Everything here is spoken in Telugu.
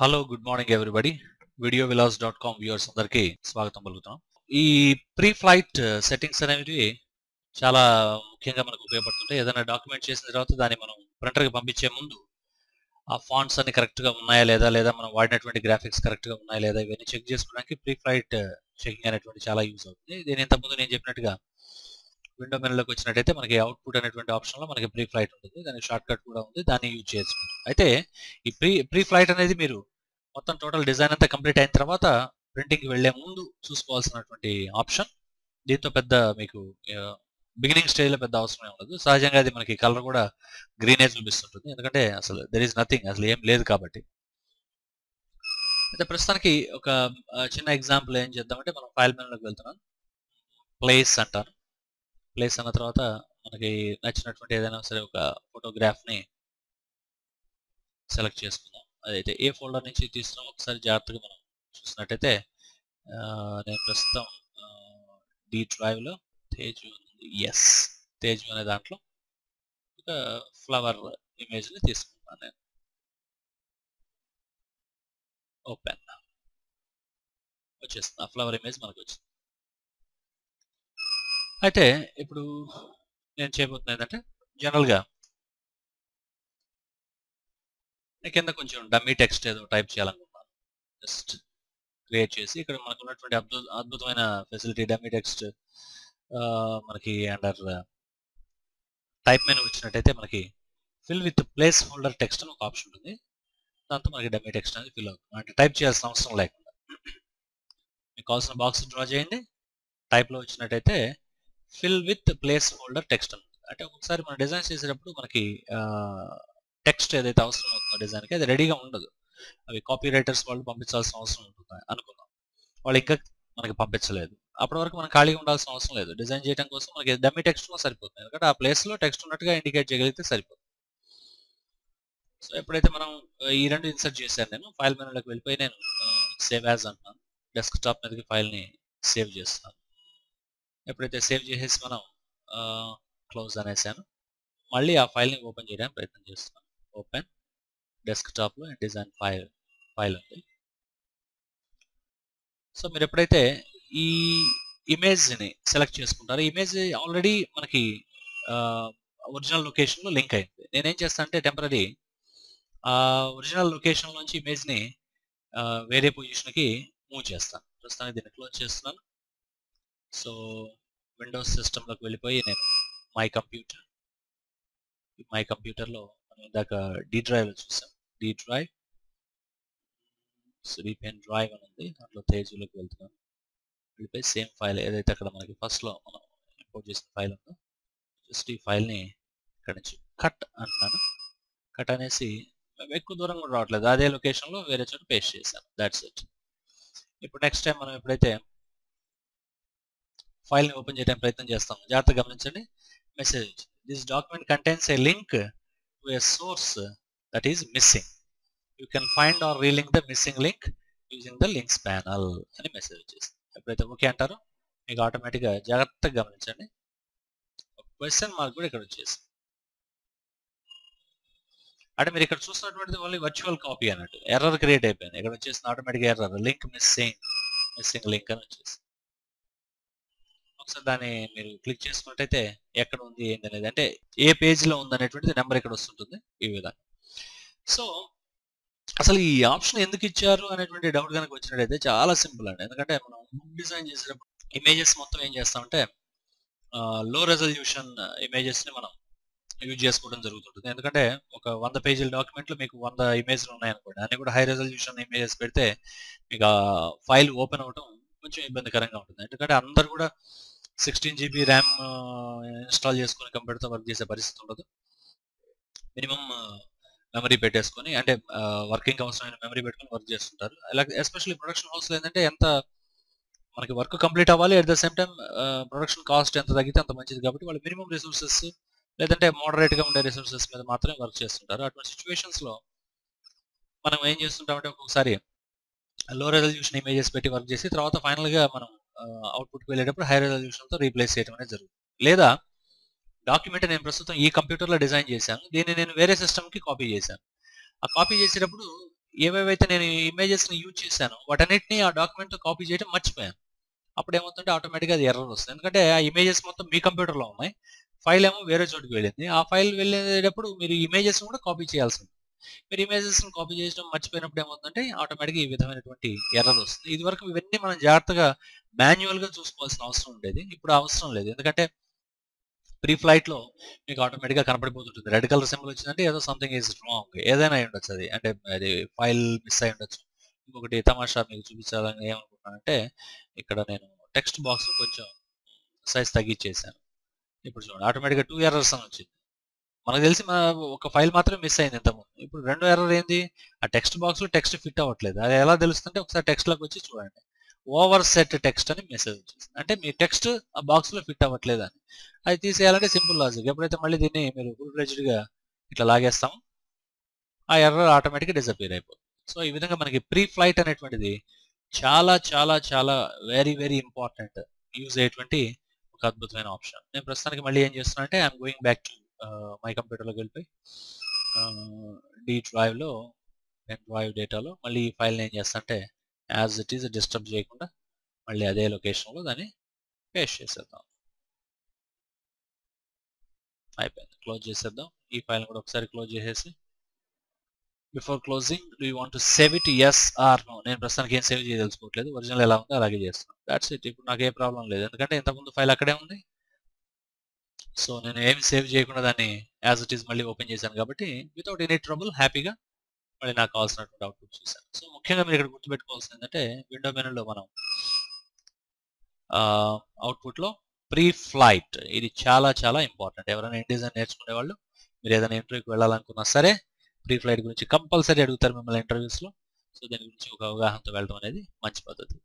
Hello good morning everybody videovillas.com viewers అందరికీ స్వాగతం పలుకుతున్నాం. ఈ ప్రీ ఫ్లైట్ సెట్టింగ్స్ అనేవి చాలా ముఖ్యంగా మనకు ఉపయోగపడుతుంటాయి. ఏదైనా డాక్యుమెంట్ చేసిన తర్వాత దాన్ని మనం ప్రింటర్కి పంపించే ముందు ఆ ఫాంట్స్ అన్ని కరెక్ట్గా ఉన్నాయా లేదా మనం వాడినటువంటి గ్రాఫిక్స్ కరెక్ట్గా ఉన్నాయా లేదా ఇవన్నీ చెక్ చేసుకోవడానికి ప్రీ ఫ్లైట్ చెకింగ్ అనేటువంటి చాలా యూజ్ అవుతుంది. దీని ఇంతకుముందు నేను చెప్పినట్టుగా విండో మెనూలోకి వచ్చినట్టయితే మనకి అవుట్పుట్ అనేటువంటి ఆప్షన్లో మనకి ప్రీ ఫ్లైట్ ఉంటుంది. దానికి షార్ట్ కట్ కూడా ఉంది, దాన్ని యూజ్ చేయొచ్చు. అయితే ఈ ప్రీ ఫ్లైట్ అనేది మీరు మొత్తం టోటల్ డిజైన్ అంతా కంప్లీట్ అయిన తర్వాత ప్రింటింగ్కి వెళ్లే ముందు చూసుకోవాల్సినటువంటి ఆప్షన్. దీంతో పెద్ద మీకు బిగినింగ్ స్టేజ్లో పెద్ద అవసరమే ఉండదు. సహజంగా అది మనకి కలర్ కూడా గ్రీనే చూపిస్తుంటుంది, ఎందుకంటే అసలు దెర్ ఈస్ నథింగ్, అసలు ఏం లేదు కాబట్టి. అయితే ప్రస్తుతానికి ఒక చిన్న ఎగ్జాంపుల్ ఏం చేద్దామంటే, మనం ఫైల్ మెనూలోకి వెళ్తున్నాం, ప్లేస్ అంటాను. ప్లేస్ అన్న తర్వాత మనకి నచ్చినటువంటి ఏదైనా సరే ఒక ఫోటోగ్రాఫ్ని సెలెక్ట్ చేసుకుందాం. అదైతే ఏ ఫోల్డర్ నుంచి తీస్తున్నాం ఒకసారి జాగ్రత్తగా మనం చూసినట్టయితే, నేను ప్రస్తుతం డి డ్రైవ్లో తేజు తేజు అనే దాంట్లో ఒక ఫ్లవర్ ఇమేజ్ని తీసుకుంటాను. నేను ఓపెన్ వచ్చేస్తుంది, ఆ ఫ్లవర్ ఇమేజ్ మనకు వచ్చింది. అయితే ఇప్పుడు నేను చేయబోతున్నా ఏంటంటే, జనరల్గా కింద కొంచెం డమ్మీ టెక్స్ట్ ఏదో టైప్ చేయాలనుకుంటున్నాను. జస్ట్ క్రియేట్ చేసి ఇక్కడ మనకు ఉన్నటువంటి అద్భుతమైన ఫెసిలిటీ డమ్మీ టెక్స్ట్ మనకి అండర్ టైప్ మెనూ వచ్చినట్టయితే మనకి fill with place holder text అని ఒక ఆప్షన్ ఉంటుంది. దాంతో మనకి డమ్మీ టెక్స్ట్ అనేది ఫిల్ అవుతుంది, అంటే టైప్ చేయాల్సిన అవసరం లేకుండా. మీకు కావాల్సిన బాక్స్ డ్రా చేయండి, టైప్లో వచ్చినట్టయితే fill with place holder text అని. అంటే ఒకసారి మనం డిజైన్ చేసేటప్పుడు మనకి టెక్స్ట్ ఏదైతే అవసరం అవుతుందో డిజైన్కి అది రెడీగా ఉండదు. అవి కాపీ రైటర్స్ వాళ్ళు పంపించాల్సిన అవసరం ఉంటుంది అనుకుందాం. వాళ్ళు ఇంకా మనకి పంపించలేదు, అప్పటి వరకు మనం ఖాళీగా ఉండాల్సిన అవసరం లేదు. డిజైన్ చేయడం కోసం మనకి డమ్మీ టెక్స్ట్ సరిపోతుంది, ఎందుకంటే ఆ ప్లేస్లో టెక్స్ట్ ఉన్నట్టుగా ఇండికేట్ చేయగలిగితే సరిపోతుంది. సో ఎప్పుడైతే మనం ఈ రెండు ఇన్సర్ట్ చేశాను, నేను ఫైల్ మెనూలోకి వెళ్ళిపోయి నేను సేవ్ యాజ్ అంటున్నాను. డెస్క్టాప్ మీదకి ఫైల్ని సేవ్ చేస్తాను. ఎప్పుడైతే సేవ్ చేసేసి మనం క్లోజ్ అనేసాను, మళ్ళీ ఆ ఫైల్ని ఓపెన్ చేయడానికి ప్రయత్నం చేస్తున్నాను. ఓపెన్ డెస్క్టాప్లో డిజైన్ ఫైల్ ఉంది. సో మీరు ఎప్పుడైతే ఈ ఇమేజ్ని సెలెక్ట్ చేసుకుంటారో, ఇమేజ్ ఆల్రెడీ మనకి ఒరిజినల్ లొకేషన్లో లింక్ అయింది. నేనేం చేస్తాను అంటే, టెంపరీ ఒరిజినల్ లొకేషన్ నుంచి ఇమేజ్ని వేరే పొజిషన్కి మూవ్ చేస్తాను. ప్రస్తుతానికి దీన్ని క్లోజ్ చేస్తున్నాను. సో విండోస్ సిస్టంలోకి వెళ్ళిపోయి నేను మై కంప్యూటర్లో మనం ఇందాక డి డ్రైవ్లో చూసాం. డి డ్రైవ్ పెన్ డ్రైవ్ అని ఉంది, దాంట్లో తేజులోకి వెళ్తున్నాను. వెళ్ళిపోయి సేమ్ ఫైల్ ఏదైతే అక్కడ మనకి ఫస్ట్లో మనం ఇంపోర్ట్ చేసిన ఫైల్ ఉందో, జస్ట్ ఈ ఫైల్ని ఇక్కడ నుంచి కట్ అంటున్నాను. కట్ అనేసి ఎక్కువ దూరం కూడా రావట్లేదు, అదే లొకేషన్లో వేరే చోట పేస్ట్ చేశాను. That's it. ఇప్పుడు నెక్స్ట్ టైం మనం ఎప్పుడైతే ఫైల్ని ఓపెన్ చేయడానికి ప్రయత్నం చేస్తాము, జాగ్రత్తగా గమనించండి. Message this document contains a link to a source that is missing. You can find or relink the missing link using the links panel అని మెసేజ్ వచ్చేసి, ఎప్పుడైతే ఓకే అంటారో మీకు ఆటోమేటిక్గా జాగ్రత్తగా గమనించండి క్వశ్చన్ మార్క్ కూడా ఇక్కడ వచ్చేసి, అంటే మీరు ఇక్కడ చూసినటువంటిది ఓన్లీ వర్చువల్ కాపీ అన్నట్టు. ఎర్రర్ క్రియేట్ అయిపోయింది, ఇక్కడ వచ్చేసిన ఆటోమేటిక్గా ఎర్రర్ లింక్ మిస్సింగ్ లింక్ అని వచ్చేసి. ఒకసారి దాన్ని మీరు క్లిక్ చేసుకున్నట్టయితే ఎక్కడ ఉంది ఏంటి అనేది, అంటే ఏ పేజ్లో ఉంది అనేటువంటిది నెంబర్ ఇక్కడ వస్తుంటుంది ఈ విధంగా. సో అసలు ఈ ఆప్షన్ ఎందుకు ఇచ్చారు అనేటువంటి డౌట్ కనుక వచ్చినట్టయితే చాలా సింపుల్ అండి. ఎందుకంటే మనం బుక్ డిజైన్ చేసేటప్పుడు ఇమేజెస్ మొత్తం ఏం చేస్తామంటే లో రెజల్యూషన్ ఇమేజెస్ని మనం యూజ్ చేసుకోవడం జరుగుతుంటుంది. ఎందుకంటే ఒక 100 పేజీల డాక్యుమెంట్లో మీకు 100 ఇమేజ్లు ఉన్నాయనుకోండి, అన్ని కూడా హై రెజల్యూషన్ ఇమేజెస్ పెడితే మీకు ఆ ఫైల్ ఓపెన్ అవ్వడం కొంచెం ఇబ్బందికరంగా ఉంటుంది. ఎందుకంటే అందరు కూడా 16 GB ర్యామ్ ఇన్స్టాల్ చేసుకుని కంప్యూటర్తో వర్క్ చేసే పరిస్థితి ఉండదు. మినిమం మెమరీ పెట్టేసుకొని, అంటే వర్కింగ్ అవసరమైన మెమరీ పెట్టుకొని వర్క్ చేస్తుంటారు. అలాగే ఎస్పెషల్లీ ప్రొడక్షన్ హౌస్లో ఏంటంటే ఎంత మనకి వర్క్ కంప్లీట్ అవ్వాలి, at the same time production cost ఎంత తగ్గితే అంత మంచిది కాబట్టి వాళ్ళు మినిమం రిసోర్సెస్ లేదంటే మోడరేట్గా ఉండే రిసోర్సెస్ మీద మాత్రమే వర్క్ చేస్తుంటారు. అటువంటి సిచ్యువేషన్స్లో మనం ఏం చేస్తుంటామంటే ఒక్కొక్కసారి లో రెజల్యూషన్ ఇమేజెస్ పెట్టి వర్క్ చేసి తర్వాత ఫైనల్గా మనం అవుట్పుట్కి వెళ్ళేటప్పుడు హై రెజల్యూషన్తో రీప్లేస్ చేయడం అనేది జరుగుతుంది. లేదా డాక్యుమెంట్ నేను ప్రస్తుతం ఈ కంప్యూటర్లో డిజైన్ చేశాను, దీన్ని నేను వేరే సిస్టమ్కి కాపీ చేశాను. ఆ కాపీ చేసేటప్పుడు ఏవేవైతే నేను ఇమేజెస్ని యూజ్ చేశానో వాటన్నిటిని ఆ డాక్యుమెంట్తో కాపీ చేయడం మర్చిపోయాను. అప్పుడు ఏమవుతుంటే ఆటోమేటిక్గా అది ఎర్రర్ వస్తుంది. ఎందుకంటే ఆ ఇమేజెస్ మొత్తం మీ కంప్యూటర్లో ఉన్నాయి, ఫైల్ ఏమో వేరే చోటుకి వెళ్ళింది. ఆ ఫైల్ వెళ్ళేటప్పుడు మీరు ఇమేజెస్ కూడా కాపీ చేయాల్సి ఉంటుంది. మీరు ఇమేజెస్ని కాపీ చేయడం మర్చిపోయినప్పుడు ఏమవుతుందంటే ఆటోమేటిక్గా ఈ విధమైనటువంటి ఎర్రర్ వస్తుంది. ఇది వరకు ఇవన్నీ మనం జాగ్రత్తగా మాన్యువల్గా చూసుకోవాల్సిన అవసరం ఉండేది. ఇప్పుడు అవసరం లేదు. ఎందుకంటే ప్రీ ఫ్లైట్లో మీకు ఆటోమేటిక్గా కనపడిపోతుంటుంది. రెడ్ కలర్ సింబల్ వచ్చిందంటే ఏదో సంథింగ్ ఈజ్ రాంగ్, ఏదైనా అయి ఉండొచ్చు. అది అంటే అది ఫైల్ మిస్ అయి ఉండొచ్చు. ఇంకొకటి తమాషా మీకు చూపించాలని ఏమనుకుంటున్నానంటే ఇక్కడ నేను టెక్స్ట్ బాక్స్ కొంచెం సైజ్ తగ్గించేసాను. ఇప్పుడు చూడండి ఆటోమేటిక్గా 2 ఎర్రర్స్ అని వచ్చింది. మనకు తెలిసి మన ఒక ఫైల్ మాత్రమే మిస్ అయింది ఇంతకుముందు. ఇప్పుడు రెండో ఎర్రర్ ఏంది, ఆ టెక్స్ట్ బాక్స్లో టెక్స్ట్ ఫిట్ అవ్వట్లేదు. అది ఎలా తెలుస్తుంటే ఒకసారి టెక్స్ట్లోకి వచ్చి చూడండి, ఓవర్ సెట్ టెక్స్ట్ అని మెసేజ్ వచ్చేసింది. అంటే మీ టెక్స్ట్ ఆ బాక్స్లో ఫిట్ అవ్వట్లేదు అని. అది తీసేయాలంటే సింపుల్ లాజిక్. ఎప్పుడైతే మళ్ళీ దీన్ని మీరు ఫుల్ ఫ్లెడ్జ్డ్గా ఇట్లా లాగేస్తాం, ఆ ఎర్రర్ ఆటోమేటిక్గా డిసపియర్ అయిపోతుంది. సో ఈ విధంగా మనకి ప్రీ ఫ్లైట్ అనేటువంటిది చాలా చాలా చాలా వెరీ వెరీ ఇంపార్టెంట్, యూజ్ అయ్యేటువంటి ఒక అద్భుతమైన ఆప్షన్. నేను ప్రస్తుతానికి మళ్ళీ ఏం చేస్తున్నా అంటే I'm going back to my కంప్యూటర్లోకి వెళ్ళిపోయి డి డ్రైవ్లో పెన్ డ్రైవ్ డేటాలో మళ్ళీ ఈ ఫైల్ని ఏం చేస్తా అంటే యాజ్ ఇట్ ఈజ్ డిస్టర్బ్ చేయకుండా మళ్ళీ అదే లొకేషన్లో దాన్ని పేస్ట్ చేసేద్దాం. అయిపోయింది, క్లోజ్ చేసేద్దాం. ఈ ఫైల్ని కూడా ఒకసారి క్లోజ్ చేసేసి before closing do you want to save it, yes or no. నేను ప్రస్తుతానికి ఏం సేవ్ చేయదలుచుకోవట్లేదు, ఒరిజినల్ ఎలా ఉందో అలాగే చేస్తున్నాను. That's it. ఇప్పుడు నాకు ఏ ప్రాబ్లం లేదు, ఎందుకంటే ఇంతకుముందు ఫైల్ అక్కడే ఉంది. సో నేను ఏమి సేవ్ చేయకుండా దాన్ని యాజ్ ఇట్ ఈస్ మళ్ళీ ఓపెన్ చేశాను కాబట్టి వితౌట్ ఎనీ ట్రబుల్ హ్యాపీగా మళ్ళీ నాకు కావాల్సినటువంటి అవుట్పుట్ చూశాను. సో ముఖ్యంగా మీరు ఇక్కడ గుర్తుపెట్టుకోవాల్సింది ఏంటంటే విండో మెనూలో మనం అవుట్పుట్లో ప్రీ ఫ్లైట్, ఇది చాలా చాలా ఇంపార్టెంట్. ఎవరైనా డిజైన్ నేర్చుకునే వాళ్ళు, మీరు ఏదైనా ఇంటర్వ్యూకి వెళ్ళాలనుకున్నా సరే ప్రీ ఫ్లైట్ గురించి కంపల్సరీ అడుగుతారు మిమ్మల్ని ఇంటర్వ్యూస్లో. సో దీని గురించి ఒక అవగాహనతో వెళ్ళడం అనేది మంచి పద్ధతి.